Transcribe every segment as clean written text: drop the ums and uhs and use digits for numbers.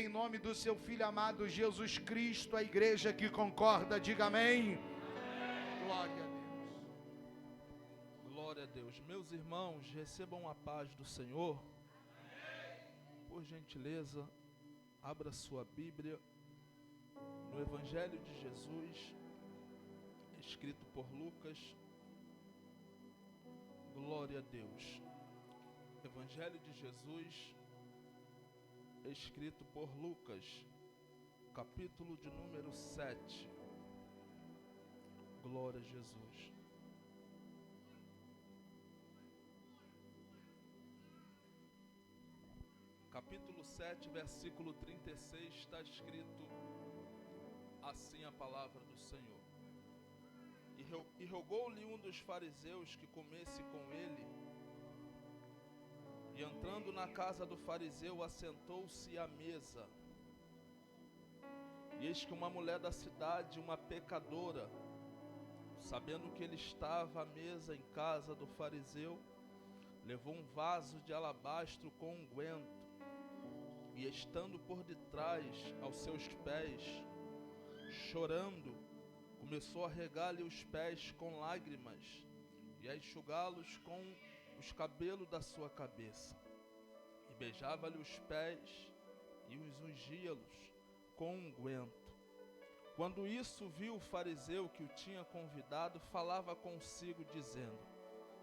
Em nome do seu Filho amado Jesus Cristo, a igreja que concorda, diga amém. Glória a Deus. Glória a Deus. Meus irmãos, recebam a paz do Senhor. Por gentileza, abra sua Bíblia no Evangelho de Jesus, escrito por Lucas. Glória a Deus. Evangelho de Jesus, escrito por Lucas, capítulo de número 7. Glória a Jesus. Capítulo 7, versículo 36, está escrito assim a palavra do Senhor. E rogou-lhe um dos fariseus que comesse com ele, e entrando na casa do fariseu, assentou-se à mesa. E eis que uma mulher da cidade, uma pecadora, sabendo que ele estava à mesa em casa do fariseu, levou um vaso de alabastro com unguento, e estando por detrás aos seus pés, chorando, começou a regar-lhe os pés com lágrimas, e a enxugá-los com os cabelos da sua cabeça, e beijava-lhe os pés e os ungia-los com unguento. Quando isso viu o fariseu que o tinha convidado, falava consigo dizendo: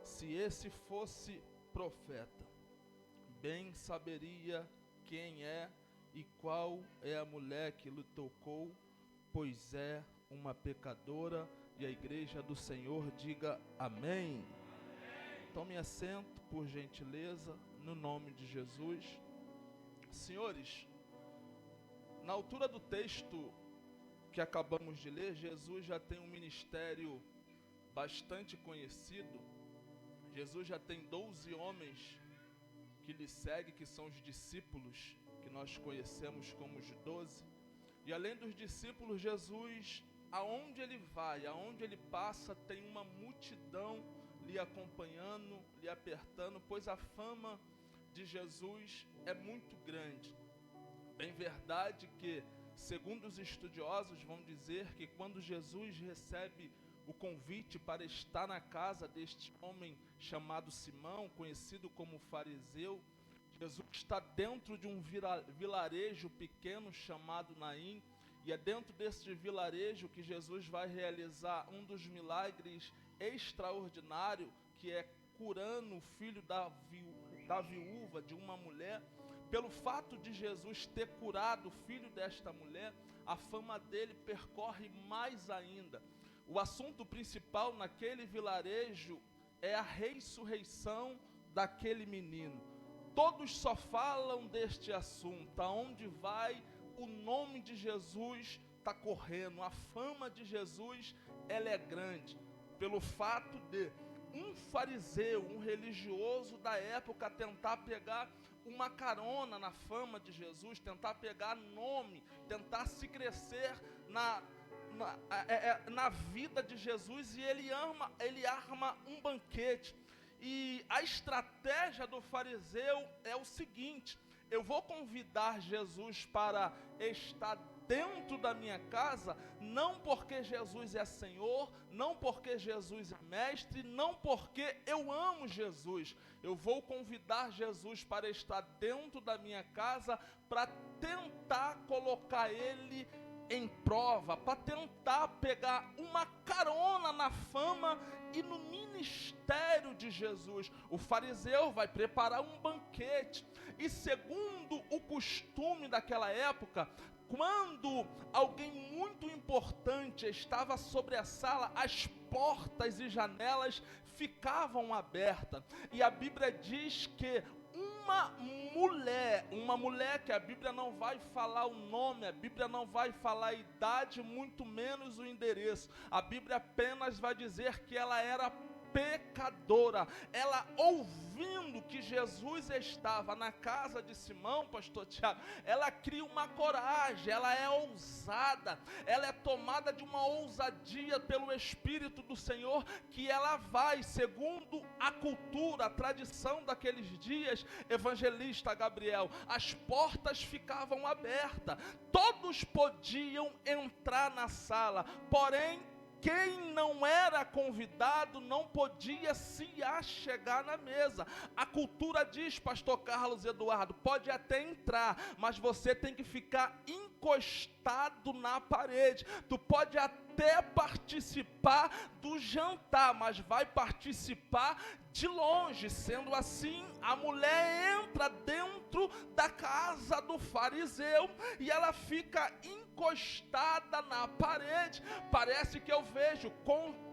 se esse fosse profeta, bem saberia quem é e qual é a mulher que lhe tocou, pois é uma pecadora. E a igreja do Senhor diga amém. Tome assento, por gentileza, no nome de Jesus. Senhores, na altura do texto que acabamos de ler, Jesus já tem um ministério bastante conhecido. Jesus já tem 12 homens que lhe seguem, que são os discípulos, que nós conhecemos como os 12. E além dos discípulos, Jesus, aonde ele vai, aonde ele passa, tem uma multidão lhe acompanhando, lhe apertando, pois a fama de Jesus é muito grande. Bem verdade que, segundo os estudiosos, vão dizer que quando Jesus recebe o convite para estar na casa deste homem chamado Simão, conhecido como fariseu, Jesus está dentro de um vilarejo pequeno chamado Naim, e é dentro desse vilarejo que Jesus vai realizar um dos milagres extraordinário, que é curando o filho da viúva de uma mulher. Pelo fato de Jesus ter curado o filho desta mulher, a fama dele percorre mais ainda. O assunto principal naquele vilarejo é a ressurreição daquele menino. Todos só falam deste assunto. Aonde vai, o nome de Jesus está correndo. A fama de Jesus, ela é grande. Pelo fato de um fariseu, um religioso da época, tentar pegar uma carona na fama de Jesus, tentar pegar nome, tentar se crescer na vida de Jesus, e ele arma um banquete. E a estratégia do fariseu é o seguinte: eu vou convidar Jesus para estar dentro da minha casa, não porque Jesus é Senhor, não porque Jesus é mestre, não porque eu amo Jesus. Eu vou convidar Jesus para estar dentro da minha casa para tentar colocar ele em prova, para tentar pegar uma carona na fama e no ministério de Jesus. O fariseu vai preparar um banquete, e segundo o costume daquela época, quando alguém muito importante estava sobre a sala, as portas e janelas ficavam abertas, e a Bíblia diz que uma mulher que a Bíblia não vai falar o nome, a Bíblia não vai falar a idade, muito menos o endereço, a Bíblia apenas vai dizer que ela era pecadora. Ela, ouvindo que Jesus estava na casa de Simão, pastor Tiago, ela cria uma coragem, ela é ousada, ela é tomada de uma ousadia pelo Espírito do Senhor, que ela vai, segundo a cultura, a tradição daqueles dias, evangelista Gabriel, as portas ficavam abertas, todos podiam entrar na sala, porém, quem não era convidado não podia se achegar na mesa. A cultura diz, pastor Carlos Eduardo, pode até entrar, mas você tem que ficar encostado na parede. Tu pode até participar do jantar, mas vai participar de longe. Sendo assim, a mulher entra dentro da casa do fariseu e ela fica encostada na parede. Parece que eu vejo,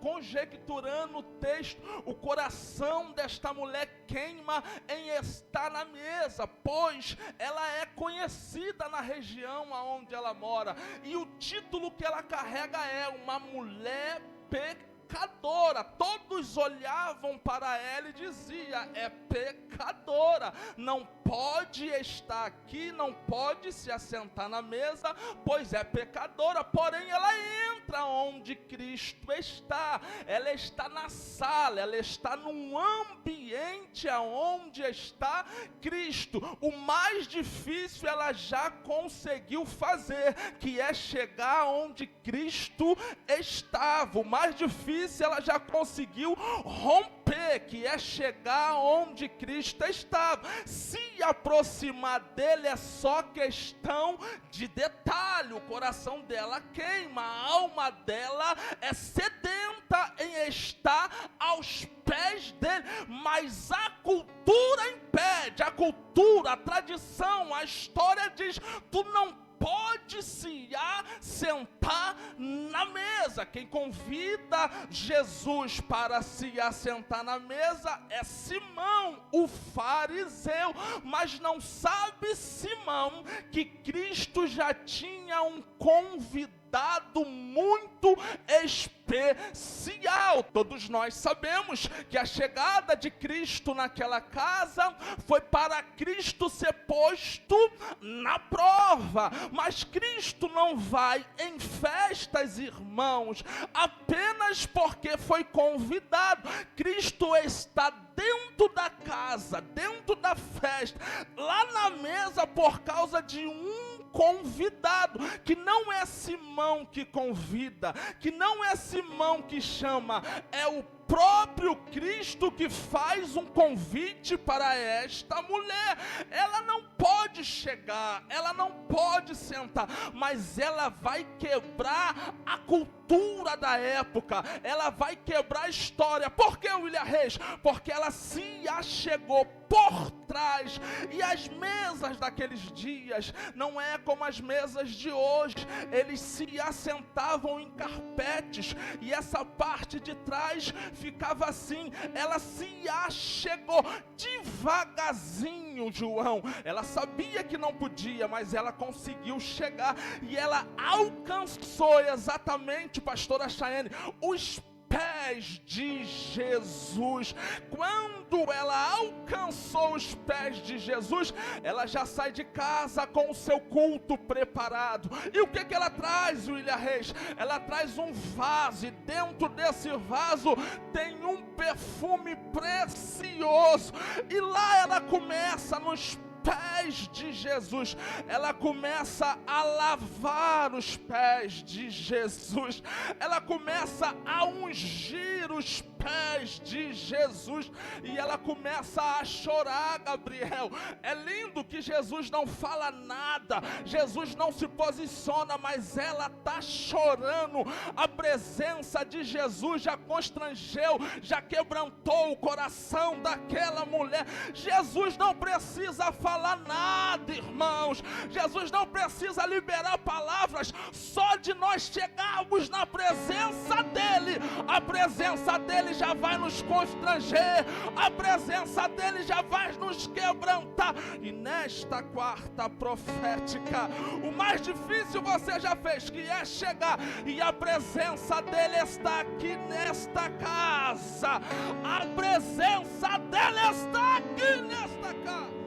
conjecturando o texto, o coração desta mulher queima em estar na mesa, pois ela é conhecida na região onde ela mora, e o título que ela carrega é uma mulher pecadora. Todos olhavam para ela e diziam, é pecadora, não pode estar aqui, não pode se assentar na mesa, pois é pecadora. Porém ela entra onde Cristo está, ela está na sala, ela está num ambiente onde está Cristo. O mais difícil ela já conseguiu fazer, que é chegar onde Cristo estava. O mais difícil ela já conseguiu romper, que é chegar onde Cristo estava. Se aproximar dele é só questão de detalhe. O coração dela queima, a alma dela é sedenta em estar aos pés dele, mas a cultura impede, a cultura, a tradição, a história diz, tu não pode se assentar na mesa. Quem convida Jesus para se assentar na mesa é Simão, o fariseu. Mas não sabe Simão que Cristo já tinha um convidado muito especial. Todos nós sabemos que a chegada de Cristo naquela casa foi para Cristo ser posto na prova. Mas Cristo não vai em festas, irmãos, apenas porque foi convidado. Cristo está dentro da casa, dentro da festa, lá na mesa, por causa de um convidado, que não é Simão que convida, que não é Simão que chama, é o próprio Cristo que faz um convite para esta mulher. Ela não pode chegar, ela não pode sentar, mas ela vai quebrar a cultura da época, ela vai quebrar a história. Por que, William Reis? Porque ela se achegou por trás, e as mesas daqueles dias não é como as mesas de hoje. Eles se assentavam em carpetes, e essa parte de trás ficava assim. Ela se achegou devagarzinho, João. Ela sabia que não podia, mas ela conseguiu chegar, e ela alcançou exatamente, pastora Chayane, os pés de Jesus. Quando ela alcançou os pés de Jesus, ela já sai de casa com o seu culto preparado. E o que ela traz, William Reis? Ela traz um vaso, e dentro desse vaso tem um perfume precioso, e lá ela começa nos pés de Jesus, ela começa a lavar os pés de Jesus, ela começa a ungir os pés de Jesus, e ela começa a chorar, Gabriel. É lindo que Jesus não fala nada, Jesus não se posiciona, mas ela está chorando. A presença de Jesus já constrangeu, já quebrantou o coração daquela mulher. Jesus não precisa falar nada, irmãos. Jesus não precisa liberar palavras. Só de nós chegarmos na presença dele, a presença dele dele já vai nos constranger, a presença dele já vai nos quebrantar. E nesta quarta profética, o mais difícil você já fez, que é chegar, e a presença dele está aqui nesta casa. A presença dele está aqui nesta casa.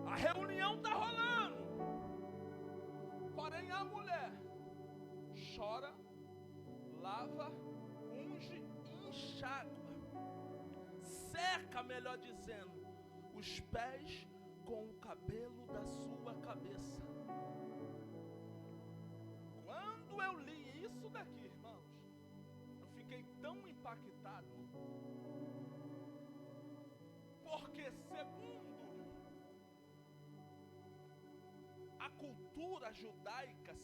A reunião está rolando, porém a mulher chora, lava, unge e enxágua, seca, melhor dizendo, os pés com o cabelo da sua cabeça. Quando eu li isso daqui, irmãos, eu fiquei tão impactado, porque segundo a cultura judaica,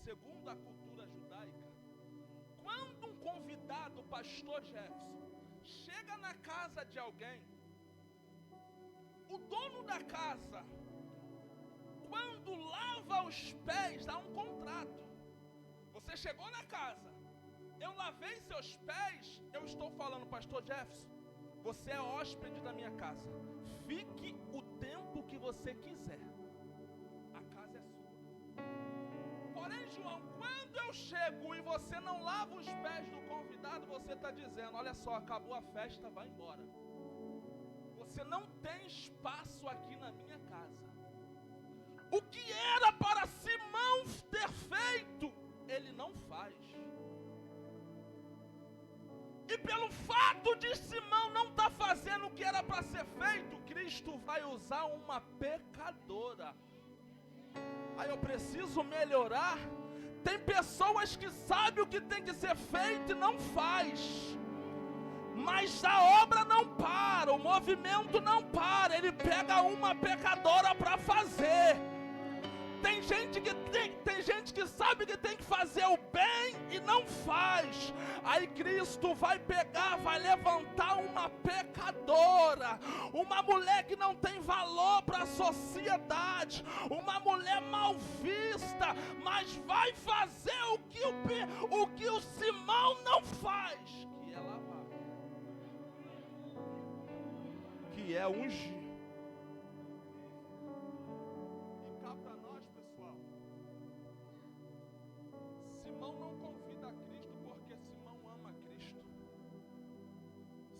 quando um convidado, pastor Jefferson, chega na casa de alguém, o dono da casa, quando lava os pés, dá um contrato. Você chegou na casa, eu lavei seus pés, eu estou falando, pastor Jefferson, você é hóspede da minha casa, fique o tempo que você quiser, a casa é sua. Porém, João, quando eu chego e você não lava os pés do convidado, você está dizendo, olha só, acabou a festa, vai embora. Você não tem espaço aqui na minha casa. O que era para Simão ter feito, ele não faz. E pelo fato de Simão não estar fazendo o que era para ser feito, Cristo vai usar uma pecadora. Aí eu preciso melhorar. Tem pessoas que sabem o que tem que ser feito e não faz. Mas a obra não para, o movimento não para. Ele pega uma pecadora para fazer. Tem gente que sabe que tem que fazer o bem e não faz. Aí Cristo vai pegar, vai levantar uma pecadora, uma mulher que não tem valor para a sociedade, uma mulher mal vista, mas vai fazer o que o Simão não faz, que é lavar, que é ungir. Simão não convida a Cristo porque Simão ama Cristo.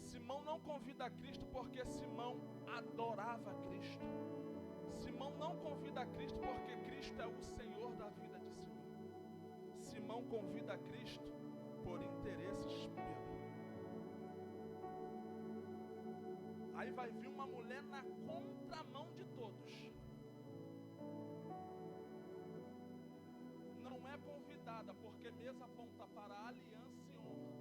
Simão não convida a Cristo porque Simão adorava Cristo. Simão não convida a Cristo porque Cristo é o Senhor da vida de Simão. Simão convida a Cristo por interesses meus. Aí vai vir uma mulher na contramão de todos. Não é convidada, porque mesa aponta para a aliança e honra.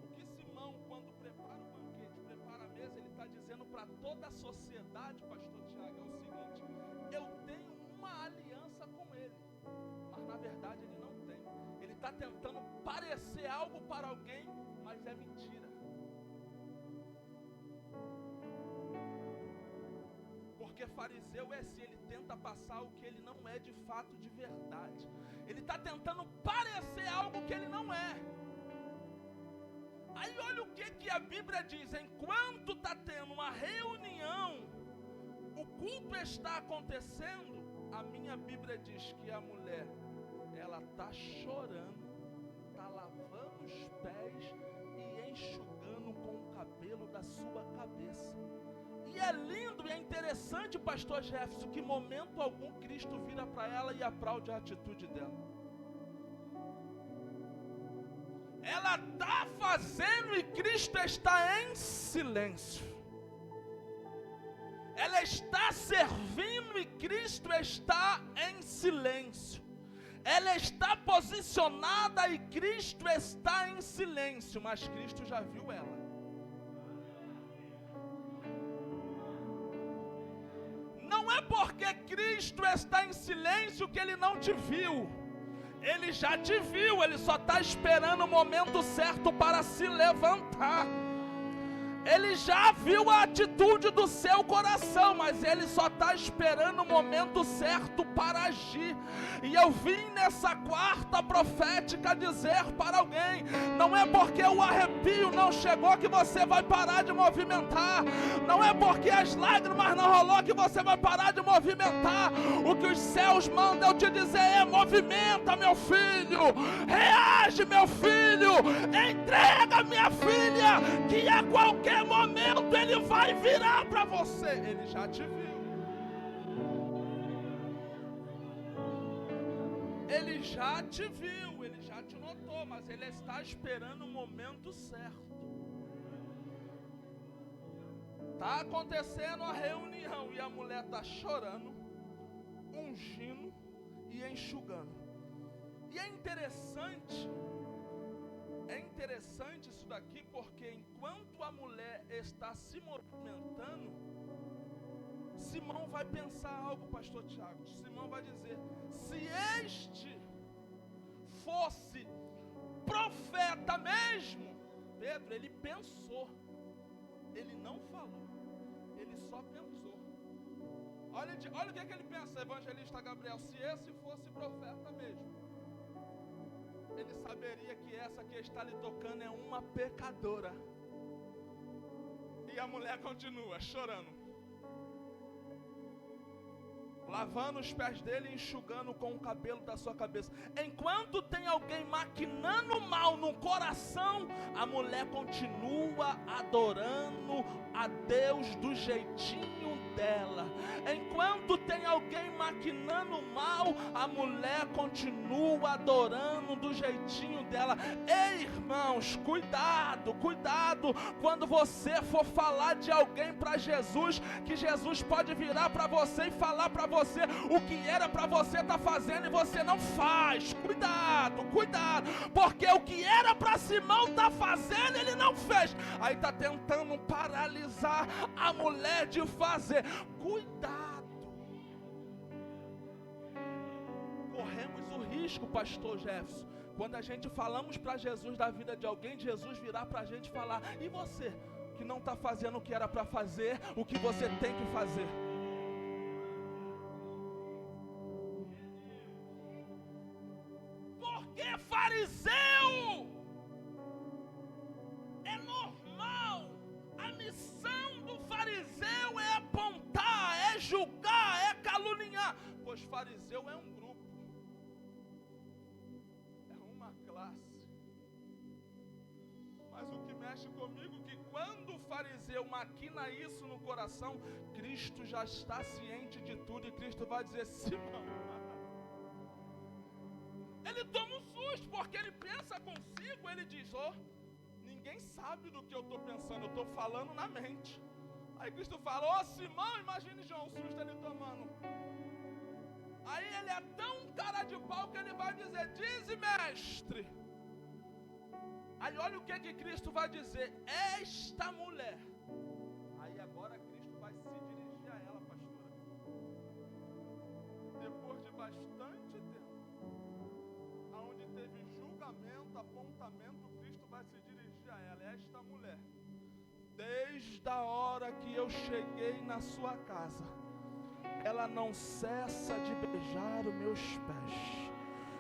O que Simão, quando prepara o banquete, prepara a mesa, ele está dizendo para toda a sociedade, pastor Tiago, é o seguinte: eu tenho uma aliança com ele, mas na verdade ele não tem. Ele está tentando parecer algo para alguém, mas é mentira. Porque fariseu é assim, ele tenta passar o que ele não é de fato, de verdade. Ele está tentando parecer algo que ele não é. Aí olha o que a Bíblia diz. Enquanto está tendo uma reunião, o culto está acontecendo, a minha Bíblia diz que a mulher, ela está chorando, está lavando os pés e enxugando com o cabelo da sua cabeça. E é lindo e é interessante, pastor Jefferson, que em momento algum Cristo vira para ela e aplaude a atitude dela. Ela está fazendo e Cristo está em silêncio. Ela está servindo e Cristo está em silêncio. Ela está posicionada e Cristo está em silêncio, mas Cristo já viu ela. Não é porque Cristo está em silêncio que Ele não te viu. Ele já te viu, Ele só está esperando o momento certo para se levantar. Ele já viu a atitude do seu coração, mas ele só está esperando o momento certo para agir. E eu vim nessa quarta profética dizer para alguém: não é porque o arrepio não chegou que você vai parar de movimentar. Não é porque as lágrimas não rolou que você vai parar de movimentar. O que os céus mandam eu te dizer é: movimenta, meu filho, reage, meu filho, entrega, minha filha, que a qualquer momento ele vai virar para você. Ele já te viu, ele já te viu, ele já te notou, mas ele está esperando o momento certo. Está acontecendo a reunião e a mulher está chorando, ungindo e enxugando. E é interessante isso daqui, porque enquanto a mulher está se movimentando, Simão vai pensar algo, pastor Tiago. Simão vai dizer: se este fosse profeta mesmo, Pedro, ele pensou, ele não falou, ele só pensou. Olha o que ele pensa, evangelista Gabriel: se esse fosse profeta mesmo, ele saberia que essa que está lhe tocando é uma pecadora. E a mulher continua chorando, lavando os pés dele e enxugando com o cabelo da sua cabeça. Enquanto tem alguém maquinando mal no coração, a mulher continua adorando a Deus do jeitinho dela. Enquanto tem alguém maquinando mal, a mulher continua adorando do jeitinho dela. Ei, irmãos, cuidado quando você for falar de alguém para Jesus, que Jesus pode virar para você e falar para você o que era para você estar fazendo e você não faz. Cuidado, porque o que era para Simão estar fazendo, ele não fez. Aí está tentando paralisar a mulher de fazer. Cuidado. Corremos o risco, pastor Jefferson, quando a gente falamos para Jesus da vida de alguém, Jesus virar para a gente e falar: e você que não está fazendo o que era para fazer, o que você tem que fazer? Porque fariseu é normal. A missão do fariseu é apontar, é julgar, é caluniar. Pois fariseu é um grupo, é uma classe. Mas o que mexe comigo é que quando o fariseu maquina isso no coração, Cristo já está ciente de tudo e Cristo vai dizer: Simão. Ele toma um susto, porque ele pensa consigo, ele diz: ninguém sabe do que eu estou pensando, eu estou falando na mente. Aí Cristo fala: Simão, imagine João, o susto ele tomando. Aí ele é tão cara de pau que ele vai dizer: dize, mestre. Aí olha o que Cristo vai dizer: esta mulher. Aí agora Cristo vai se dirigir a ela, pastora. Depois de bastante tempo, aonde teve julgamento, apontamento, Cristo vai se dirigir a ela: esta mulher, desde a hora que eu cheguei na sua casa, ela não cessa de beijar os meus pés.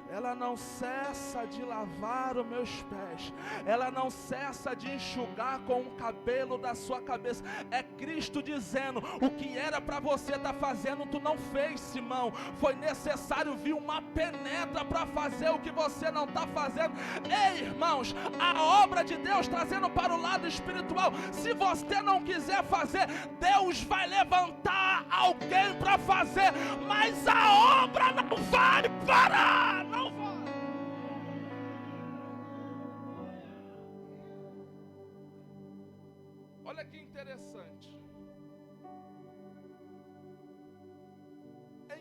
Ela não cessa de lavar os meus pés. Ela não cessa de enxugar com o cabelo da sua cabeça. É Cristo dizendo: o que era para você estar fazendo, tu não fez, Simão. Foi necessário vir uma penetra para fazer o que você não está fazendo. Ei, irmãos, a obra de Deus, trazendo para o lado espiritual, se você não quiser fazer, Deus vai levantar alguém para fazer, mas a obra não vai parar. Não vai. Olha que interessante.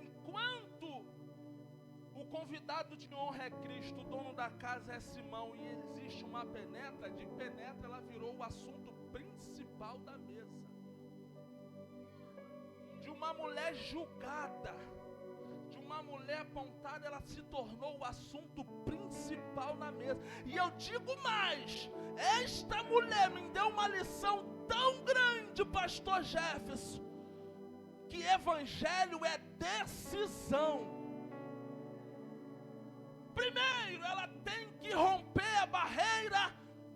Enquanto o convidado de honra é Cristo, o dono da casa é Simão, e existe uma penetra, de penetra ela virou o assunto principal da mesa. De uma mulher julgada, uma mulher apontada, ela se tornou o assunto principal na mesa. E eu digo mais: esta mulher me deu uma lição tão grande, pastor Jefferson, que evangelho é decisão. Primeiro, ela tem que romper a barreira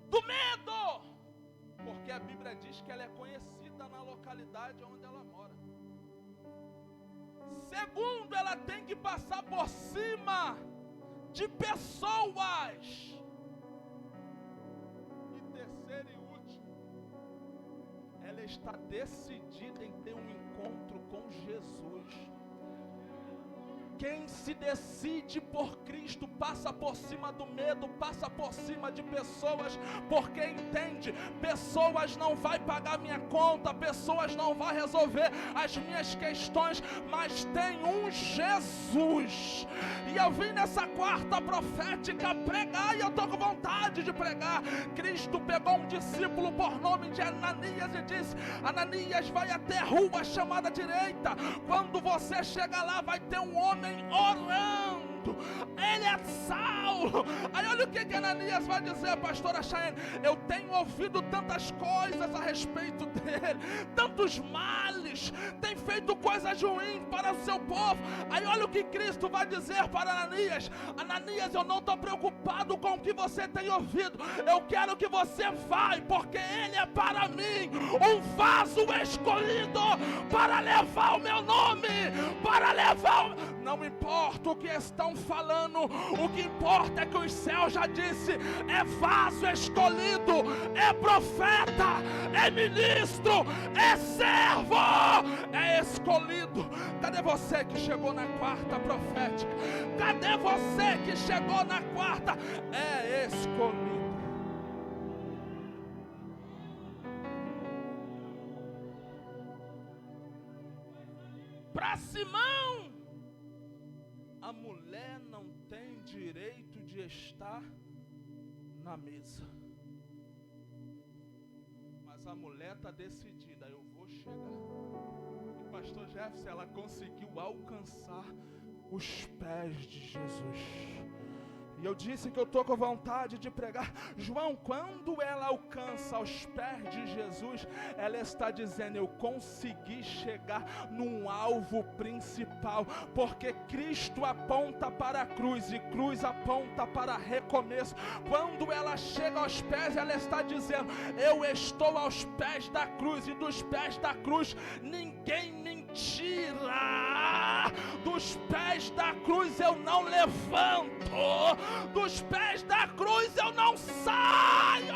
do medo, porque a Bíblia diz que ela é conhecida na localidade onde ela mora. Segundo, ela tem que passar por cima de pessoas. E terceiro e último, ela está decidida em ter um encontro com Jesus. Quem se decide por Cristo passa por cima do medo, passa por cima de pessoas, porque entende, pessoas não vai pagar minha conta, pessoas não vai resolver as minhas questões, mas tem um Jesus. E eu vim nessa quarta profética pregar, e eu estou com vontade de pregar. Cristo pegou um discípulo por nome de Ananias e disse: Ananias, vai até a rua chamada direita, quando você chegar lá vai ter um homem orando, ele é Saulo. Aí olha o que Ananias vai dizer, pastora Chayane: eu tenho ouvido tantas coisas a respeito dele, tantos males, tem feito coisas ruins para o seu povo. Aí olha o que Cristo vai dizer para Ananias: Ananias, eu não estou preocupado com o que você tem ouvido, eu quero que você vai, porque ele é para mim um vaso escolhido para levar o meu nome, para levar Não importa o que estão falando, o que importa é que os céus já disse: é vaso escolhido, é profeta, é ministro, é servo, é escolhido. Cadê você que chegou na quarta profética? Cadê você que chegou na quarta? É escolhido. Para Simão, a mulher não tem direito de estar na mesa. Mas a mulher está decidida: eu vou chegar. E pastor Jefferson, ela conseguiu alcançar os pés de Jesus. E eu disse que eu estou com vontade de pregar. João, quando ela alcança os pés de Jesus, ela está dizendo: eu consegui chegar num alvo principal, porque Cristo aponta para a cruz e cruz aponta para recomeço. Quando ela chega aos pés, ela está dizendo: eu estou aos pés da cruz, e dos pés da cruz ninguém me tira. Dos pés da cruz eu não levanto, dos pés da cruz eu não saio.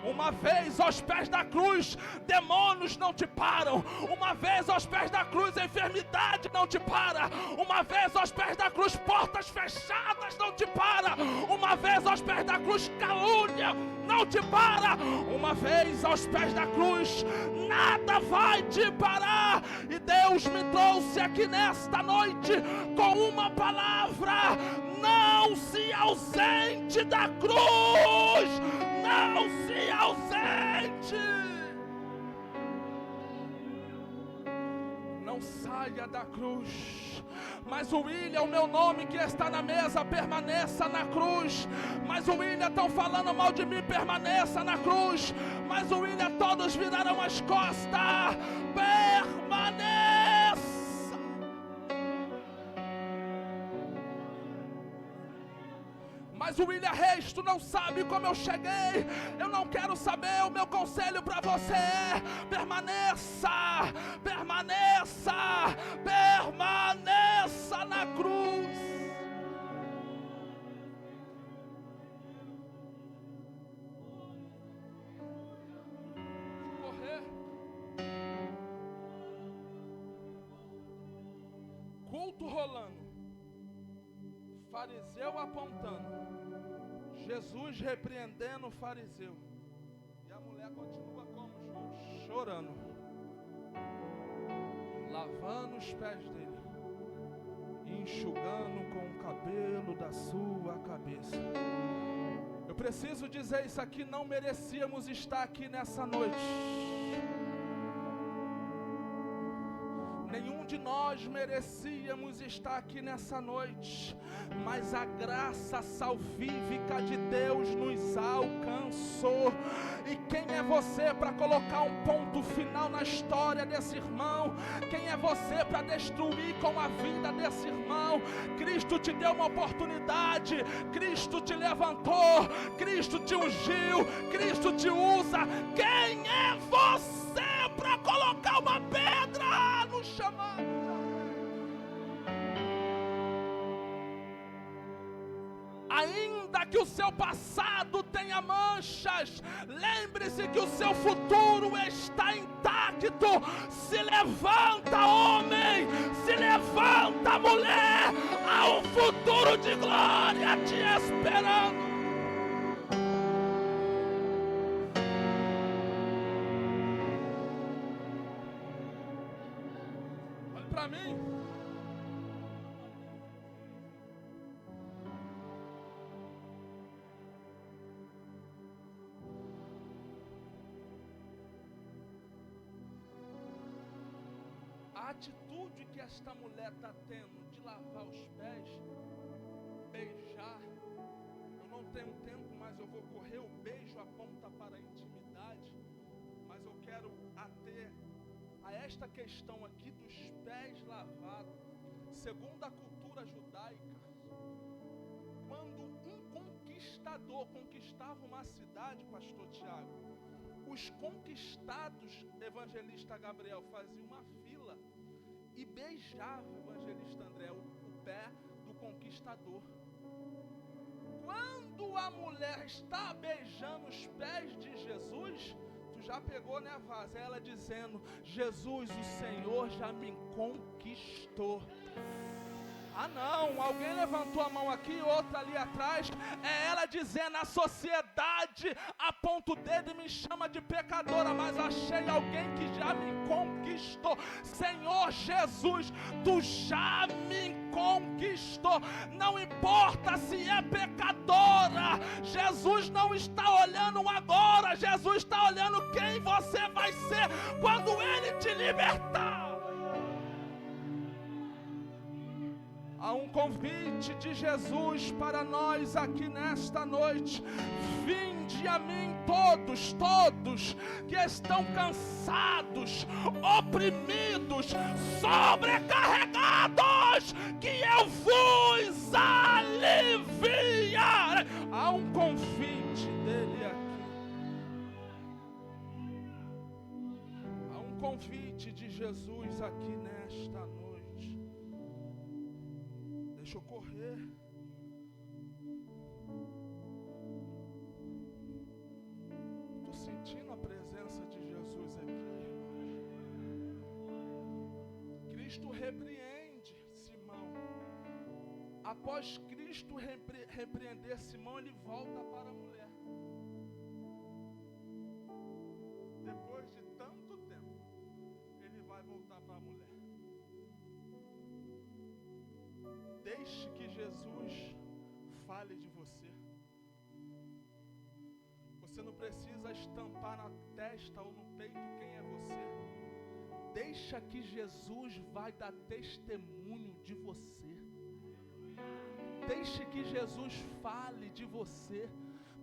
Uma vez aos pés da cruz, demônios não te param. Uma vez aos pés da cruz, a enfermidade não te para. Uma vez aos pés da cruz, portas fechadas não te para. Uma vez aos pés da cruz, calúnia não te para. Uma vez aos pés da cruz, nada vai te parar. E Deus me trouxe aqui nesta noite com uma palavra: não se ausente da cruz, não se ausente, não saia da cruz. Mas o William, o meu nome que está na mesa, permaneça na cruz. Mas o William, estão falando mal de mim, permaneça na cruz. Mas o William, todos viraram as costas, permaneça. Mas o William Reis, tu não sabe como eu cheguei. Eu não quero saber, o meu conselho para você é: permaneça, permaneça, permaneça na cruz. Correr. Culto rolando, fariseu apontando, Jesus repreendendo o fariseu, e a mulher continua como João, chorando, lavando os pés dele, enxugando com o cabelo da sua cabeça. Eu preciso dizer isso aqui: não merecíamos estar aqui nessa noite. Nenhum de nós merecíamos estar aqui nessa noite, mas a graça salvífica de Deus nos alcançou. E quem é você para colocar um ponto final na história desse irmão? Quem é você para destruir com a vida desse irmão? Cristo te deu uma oportunidade, Cristo te levantou, Cristo te ungiu, Cristo te usa. Quem é você para colocar uma pedra no chamado? Ainda que o seu passado tenha manchas, lembre-se que o seu futuro está intacto. Se levanta, homem, se levanta, mulher, há um futuro de glória te esperando. Olhe para mim. A atitude que esta mulher está tendo de lavar os pés, beijar, eu não tenho tempo, mas eu vou correr. O beijo aponta para a intimidade, mas eu quero ater a esta questão aqui dos pés lavados. Segundo a cultura judaica, quando um conquistador conquistava uma cidade, pastor Tiago, os conquistados, evangelista Gabriel, faziam uma fila e beijava, evangelista André, o pé do conquistador. Quando a mulher está beijando os pés de Jesus, tu já pegou, né, Vaz? Ela dizendo: Jesus, o Senhor já me conquistou. Ah não, alguém levantou a mão aqui, outra ali atrás. É ela dizendo: a sociedade aponta o dedo e me chama de pecadora, mas achei alguém que já me conquistou. Senhor Jesus, tu já me conquistou. Não importa se é pecadora, Jesus não está olhando agora, Jesus está olhando quem você vai ser quando Ele te libertar. Há um convite de Jesus para nós aqui nesta noite. Vinde a mim todos, todos que estão cansados, oprimidos, sobrecarregados, que eu vos aliviarei. Há um convite dele aqui. Há um convite de Jesus aqui nesta noite. Deixa eu correr. Estou sentindo a presença de Jesus aqui, irmãos. Cristo repreende Simão. Após Cristo repreender Simão, ele volta para a mulher. Depois de tanto tempo, ele vai voltar para a mulher. Deixe que Jesus fale de você. Você não precisa estampar na testa ou no peito quem é você. Deixa que Jesus vai dar testemunho de você. Deixe que Jesus fale de você.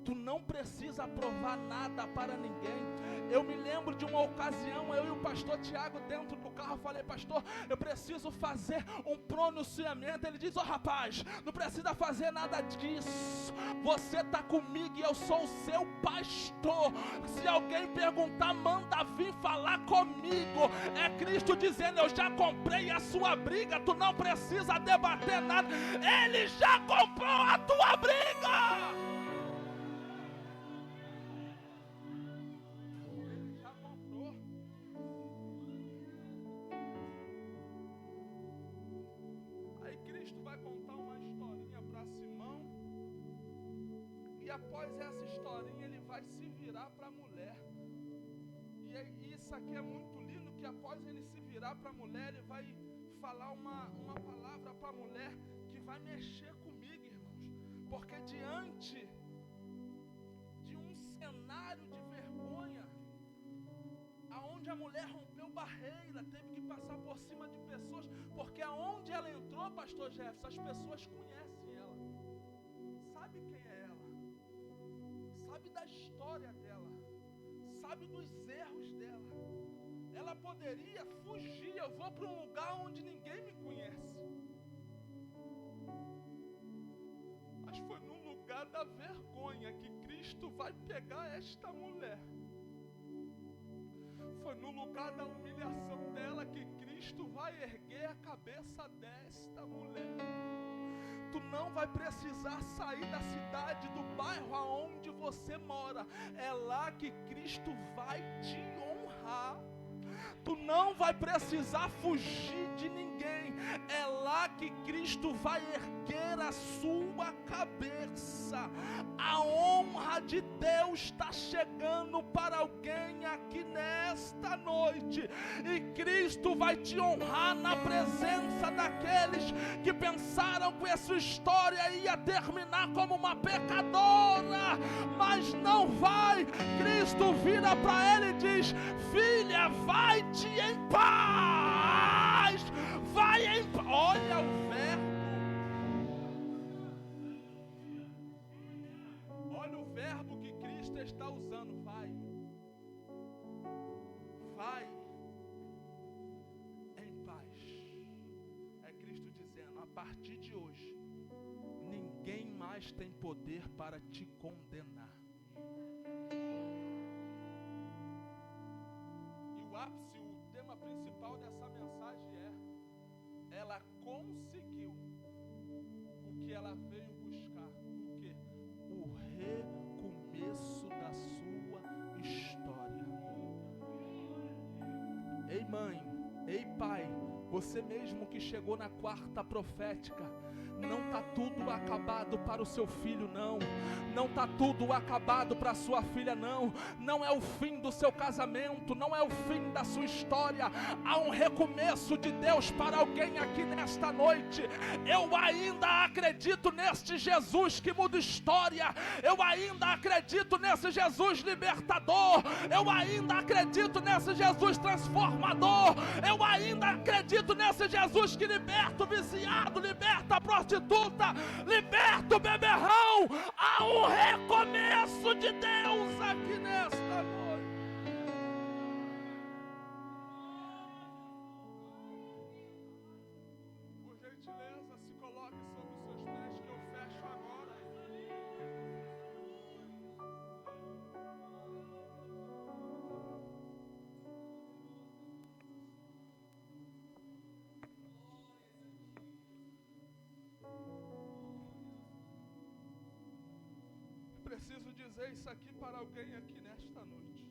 Tu não precisa provar nada para ninguém. Eu me lembro de uma ocasião, eu e o pastor Tiago dentro do carro, falei: pastor, eu preciso fazer um pronunciamento. Ele diz: rapaz, não precisa fazer nada disso. Você está comigo e eu sou o seu pastor. Se alguém perguntar, manda vir falar comigo. É Cristo dizendo: eu já comprei a sua briga. Tu não precisa debater nada. Ele já comprou a tua briga. Após essa historinha, ele vai se virar para a mulher. E isso aqui é muito lindo, que após ele se virar para a mulher, ele vai falar uma palavra para a mulher que vai mexer comigo, irmãos. Porque diante de um cenário de vergonha, aonde a mulher rompeu barreira, teve que passar por cima de pessoas Porque aonde ela entrou, pastor Jefferson, as pessoas conhecem ela. Sabe quem é ela. Sabe da história dela. Sabe dos erros dela. Ela poderia fugir. Eu vou para um lugar onde ninguém me conhece. Mas foi no lugar da vergonha que Cristo vai pegar esta mulher. Foi no lugar da humilhação dela que Cristo vai erguer a cabeça desta mulher. Tu não vai precisar sair da cidade, do bairro aonde você mora. É lá que Cristo vai te honrar. Tu não vai precisar fugir de ninguém. É lá que Cristo vai erguer a sua cabeça. A honra de Deus está chegando para alguém aqui nesta noite. E Cristo vai te honrar na presença daqueles que pensaram que a sua história ia terminar como uma pecadora. Mas não vai. Cristo vira para ele e diz: filha, vai-te em paz. Vai em paz. Olha o verbo. Olha o verbo que Cristo está usando. Vai. Vai em paz. É Cristo dizendo: a partir de hoje, ninguém mais tem poder para te condenar. E o ápice, o tema principal dessa mensagem é: ela conseguiu o que ela veio buscar. O quê? O recomeço da sua história. Ei mãe, ei pai, você mesmo que chegou na quarta profética, não está tudo acabado para o seu filho, não. Não está tudo acabado para a sua filha, não. Não é o fim do seu casamento, não é o fim da sua história. Há um recomeço de Deus para alguém aqui nesta noite. Eu ainda acredito neste Jesus que muda história. Eu ainda acredito nesse Jesus libertador. Eu ainda acredito nesse Jesus transformador. Eu ainda acredito nesse Jesus que liberta o viciado, liberta a prostituta, liberta o beberrão. Há um recomeço de Deus aqui nesta noite. Por gentileza, se coloque sobre os seus pés que eu fecho agora. Preciso dizer isso aqui para alguém aqui nesta noite.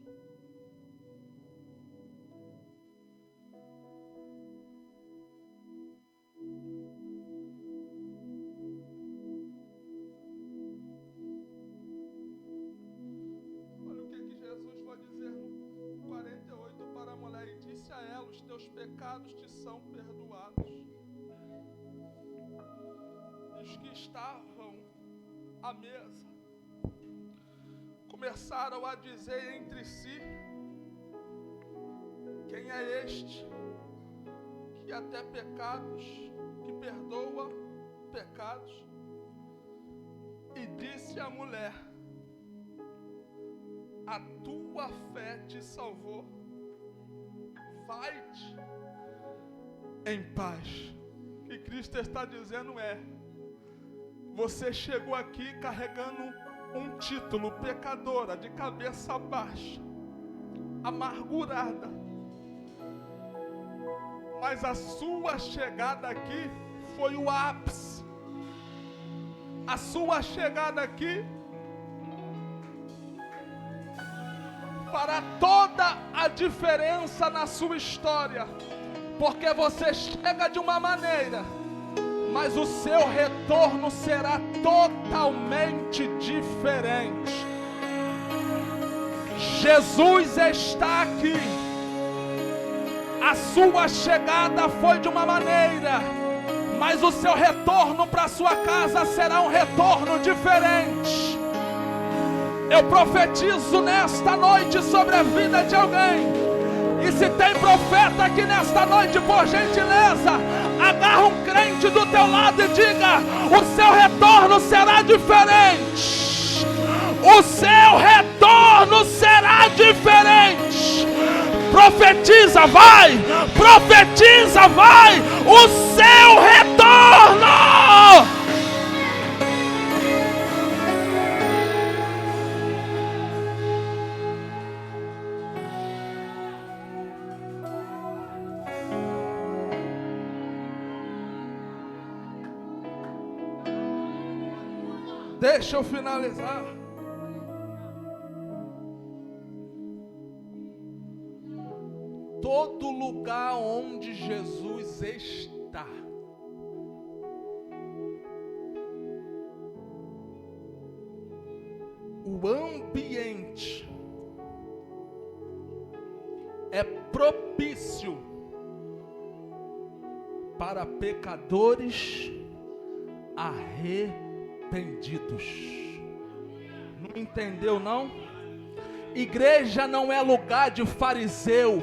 Olha o que Jesus vai dizer no 48 para a mulher: e disse a ela: os teus pecados te são perdoados. E os que estavam à mesa começaram a dizer entre si: quem é este que até pecados, que perdoa pecados? E disse a mulher: a tua fé te salvou, vai-te em paz. O que Cristo está dizendo é: você chegou aqui carregando um título, pecadora, de cabeça baixa, amargurada. Mas a sua chegada aqui foi o ápice. A sua chegada aqui fará toda a diferença na sua história. Porque você chega de uma maneira, mas o seu retorno será totalmente diferente. Jesus está aqui. A sua chegada foi de uma maneira, mas o seu retorno para a sua casa será um retorno diferente. Eu profetizo nesta noite sobre a vida de alguém, E se tem profeta aqui nesta noite, por gentileza, agarra um crente do teu lado e diga: o seu retorno será diferente. O seu retorno será diferente. Profetiza, vai! Profetiza, vai! O seu retorno! Deixa eu finalizar. Todo lugar onde Jesus está, o ambiente é propício para pecadores arrependidos. Não entendeu, não? Igreja não é lugar de fariseu.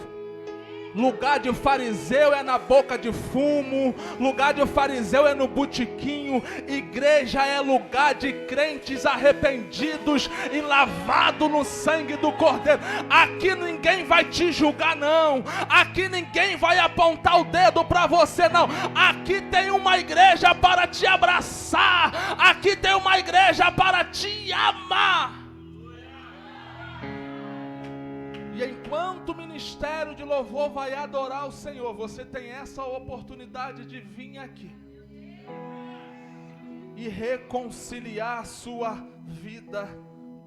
Lugar de fariseu é na boca de fumo. Lugar de fariseu é no botiquinho. Igreja é lugar de crentes arrependidos e lavado no sangue do Cordeiro. Aqui ninguém vai te julgar, não. Aqui ninguém vai apontar o dedo para você, não. Aqui tem uma igreja para te abraçar. Aqui tem uma igreja para te amar. E enquanto o ministério de louvor vai adorar o Senhor, você tem essa oportunidade de vir aqui e reconciliar a sua vida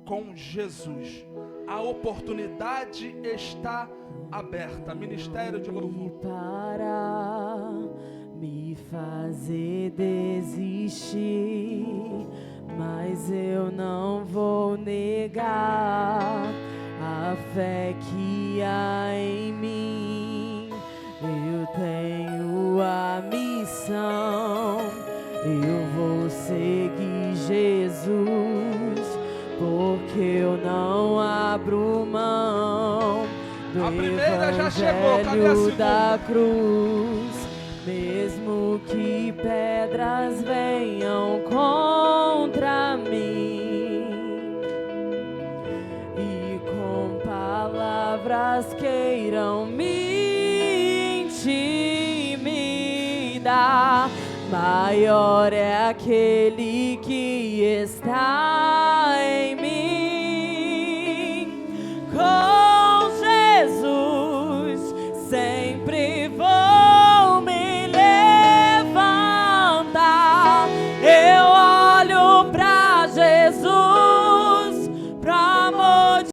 com Jesus. A oportunidade está aberta. Ministério de louvor. Para me fazer desistir, mas eu não vou negar a fé que há em mim. Eu tenho a missão, eu vou seguir Jesus, porque eu não abro mão do evangelho da cruz. Mesmo que pedras venham contra mim e com palavras queiram me intimidar, maior é aquele que está em mim